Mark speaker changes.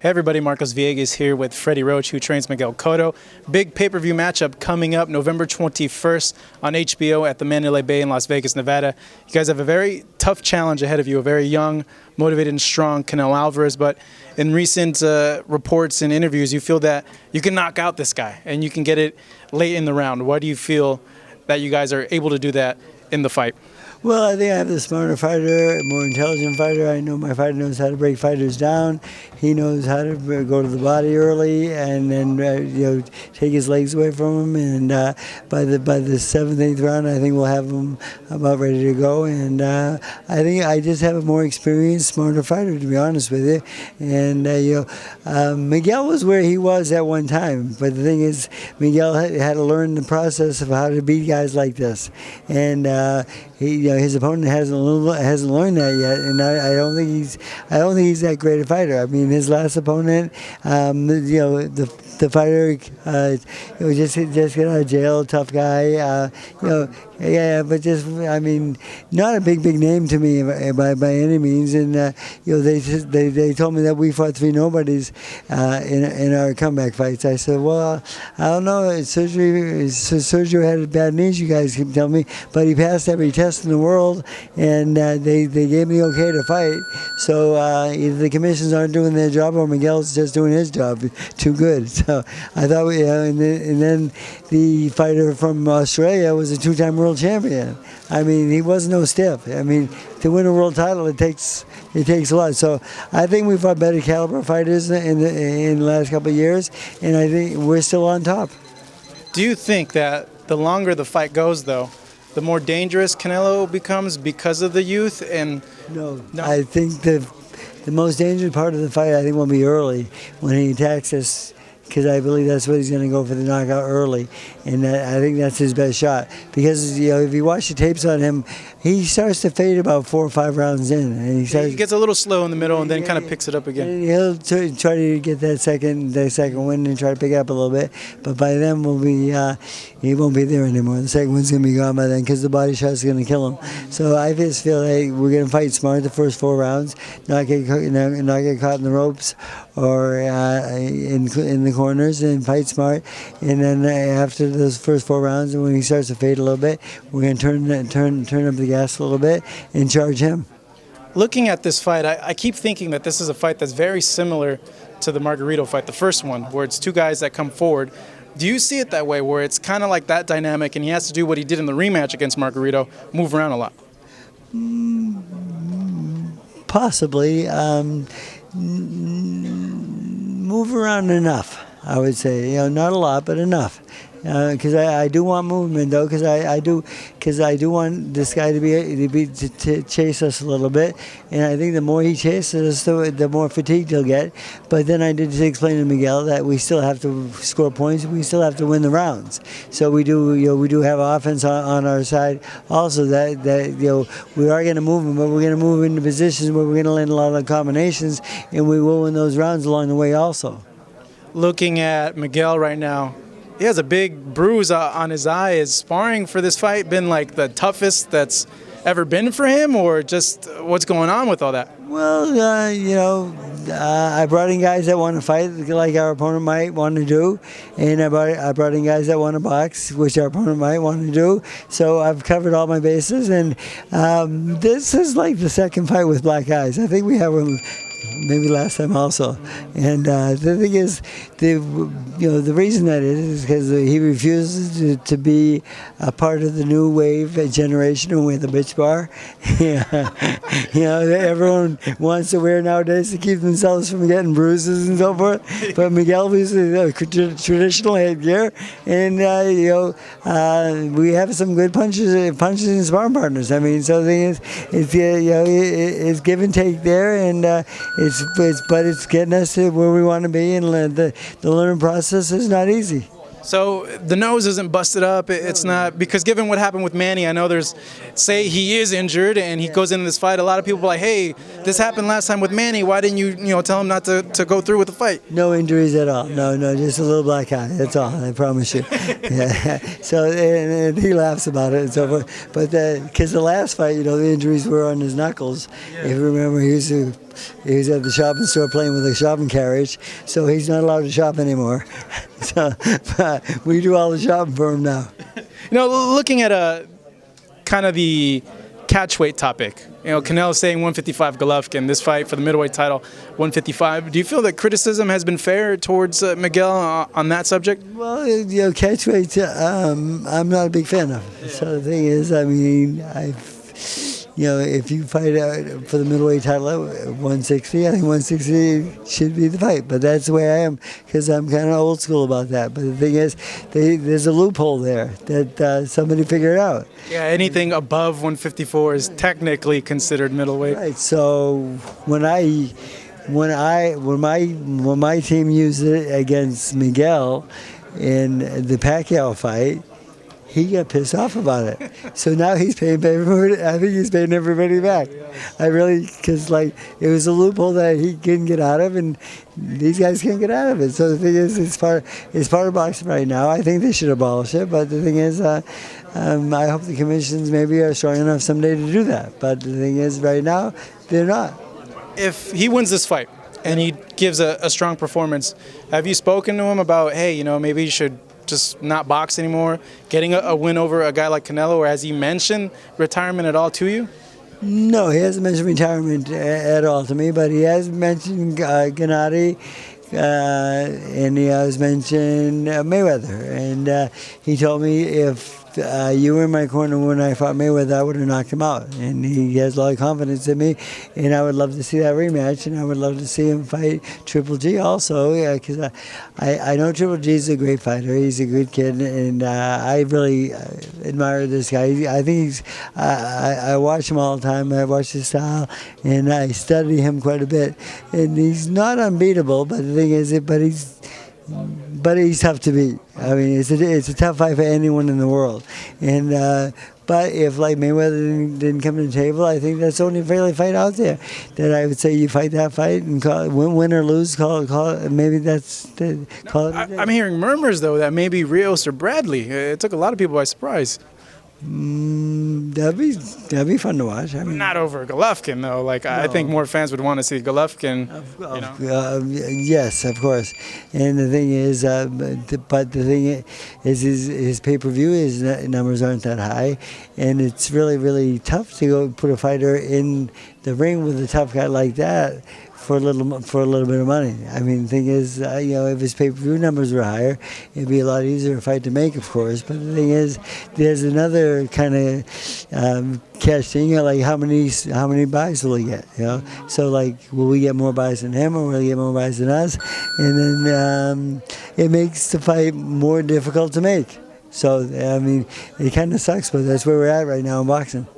Speaker 1: Hey everybody, Marcos Villegas here with Freddie Roach, who trains Miguel Cotto. Big pay-per-view matchup coming up November 21st on HBO at the Mandalay Bay in Las Vegas, Nevada. You guys have a very tough challenge ahead of you, a very young, motivated, and strong Canelo Alvarez, but in recent reports and interviews, you feel that you can knock out this guy and you can get it late in the round. Why do you feel that you guys are able to do that in the fight?
Speaker 2: Well, I think I have the smarter fighter, more intelligent fighter. I know my fighter knows how to break fighters down. He knows how to go to the body early and then take his legs away from him. And by the seventh, eighth round, I think we'll have him about ready to go. And I think I just have a more experienced, smarter fighter, to be honest with you. And Miguel was where he was at one time, but the thing is, Miguel had to learn the process of how to beat guys like this. And his opponent hasn't learned that yet, and I don't think he's that great a fighter. I mean, his last opponent, the fighter, just got out of jail, tough guy, but just, I mean, not a big name to me by any means. And they told me that we fought three nobodies in our comeback fights. I said, well, I don't know. Sergio had bad knees, you guys keep telling me, but he passed every test in the world, and they gave me okay to fight. So either the commissions aren't doing their job or Miguel's just doing his job too good. So I thought, and then the fighter from Australia was a two-time world champion. I mean, he was no stiff. I mean, to win a world title, it takes a lot. So I think we've fought better caliber fighters in the last couple of years, and I think we're still on top.
Speaker 1: Do you think that the longer the fight goes, though, the more dangerous Canelo becomes because of the youth? And
Speaker 2: no. I think the most dangerous part of the fight, I think, will be early when he attacks us, because I believe that's what he's going to go for, the knockout early, and I think that's his best shot. Because if you watch the tapes on him, he starts to fade about 4 or 5 rounds in, and he gets
Speaker 1: a little slow in the middle, and then kind of picks it up again.
Speaker 2: And he'll try to get that second win and try to pick it up a little bit, but by then he won't be there anymore. The second one's going to be gone by then, because the body shot's going to kill him. So I just feel like we're going to fight smart the first 4 rounds, not get caught in the ropes or in the corners, and fight smart. And then after those first 4 rounds, and when he starts to fade a little bit, we're going to turn up the gas a little bit and charge him.
Speaker 1: Looking at this fight, I keep thinking that this is a fight that's very similar to the Margarito fight, the first one, where it's 2 guys that come forward. Do you see it that way, where it's kind of like that dynamic, and he has to do what he did in the rematch against Margarito, move around a lot?
Speaker 2: Possibly. Move around enough, I would say. Not a lot, but enough. Because I do want movement, though, because I do want this guy to chase us a little bit, and I think the more he chases us, the more fatigued he'll get. But then I did explain to Miguel that we still have to score points, we still have to win the rounds. So we do have offense on our side. Also, that we are going to move him, but we're going to move into positions where we're going to land a lot of combinations, and we will win those rounds along the way also.
Speaker 1: Looking at Miguel right now, he has a big bruise on his eye. Is sparring for this fight been like the toughest that's ever been for him, or just what's going on with all that?
Speaker 2: Well, I brought in guys that want to fight, like our opponent might want to do, and I brought in guys that want to box, which our opponent might want to do. So I've covered all my bases, and this is like the second fight with black eyes. I think we have one maybe last time also. And the thing is, the reason that is because he refuses to be a part of the new wave generation with the bitch bar. Everyone wants to wear nowadays to keep themselves from getting bruises and so forth. But Miguel uses traditional headgear, and we have some good punches and sparring partners. I mean, so the thing is, it's give and take there, and it's getting us to where we want to be, and the learning process is not easy.
Speaker 1: So the nose isn't busted up. It's not, because given what happened with Manny, I know say he is injured and he goes into this fight. A lot of people are like, hey, this happened last time with Manny. Why didn't you tell him not to go through with the fight?
Speaker 2: No injuries at all. No, just a little black eye. That's all. I promise you. Yeah. So and he laughs about it and so forth. But because the last fight, the injuries were on his knuckles. Yeah. If you remember, he used to he was at the shopping store playing with a shopping carriage, so he's not allowed to shop anymore. So but we do all the shopping for him now.
Speaker 1: Looking at kind of the catchweight topic, Canelo saying 155 Golovkin, this fight for the middleweight title, 155. Do you feel that criticism has been fair towards Miguel on that subject?
Speaker 2: Well, catchweight, I'm not a big fan of. So the thing is, I mean, if you fight for the middleweight title at 160, I think 160 should be the fight. But that's the way I am, because I'm kind of old school about that. But the thing is, there's a loophole there that somebody figured out.
Speaker 1: Yeah, anything above 154 is technically considered middleweight.
Speaker 2: Right. So when my team used it against Miguel in the Pacquiao fight, he got pissed off about it. So now he's paying everybody. I think he's paying everybody back. Because it was a loophole that he couldn't get out of, and these guys can't get out of it. So the thing is, it's part of boxing right now. I think they should abolish it. But the thing is, I hope the commissions maybe are strong enough someday to do that. But the thing is, right now, they're not.
Speaker 1: If he wins this fight and he gives a strong performance, have you spoken to him about, hey, maybe you should just not box anymore, getting a win over a guy like Canelo, or has he mentioned retirement at all to you?
Speaker 2: No, he hasn't mentioned retirement at all to me, but he has mentioned Gennady, and he has mentioned Mayweather. And he told me if you were in my corner when I fought Mayweather, I would have knocked him out. And he has a lot of confidence in me, and I would love to see that rematch, and I would love to see him fight Triple G also, because I know Triple G is a great fighter. He's a good kid, and I really admire this guy. I think I watch him all the time. I watch his style, and I study him quite a bit. And he's not unbeatable, but the thing is, but he's tough to beat. I mean, it's a tough fight for anyone in the world. And but if Mayweather didn't come to the table, I think that's the only fairly fight out there that I would say you fight that fight and win or lose. Call it. Maybe call it.
Speaker 1: I'm hearing murmurs though that maybe Rios or Bradley. It took a lot of people by surprise.
Speaker 2: That'd be fun to watch. I mean,
Speaker 1: not over Golovkin though. No. I think more fans would want to see Golovkin.
Speaker 2: Yes, of course. And the thing is, but the thing is, his pay-per-view numbers aren't that high, and it's really, really tough to go put a fighter in the ring with a tough guy like that for a little bit of money. I mean, the thing is, if his pay-per-view numbers were higher, it'd be a lot easier a fight to make, of course. But the thing is, there's another kind of catch thing. How many buys will he get? So will we get more buys than him, or will he get more buys than us? And then it makes the fight more difficult to make. So I mean, it kind of sucks, but that's where we're at right now in boxing.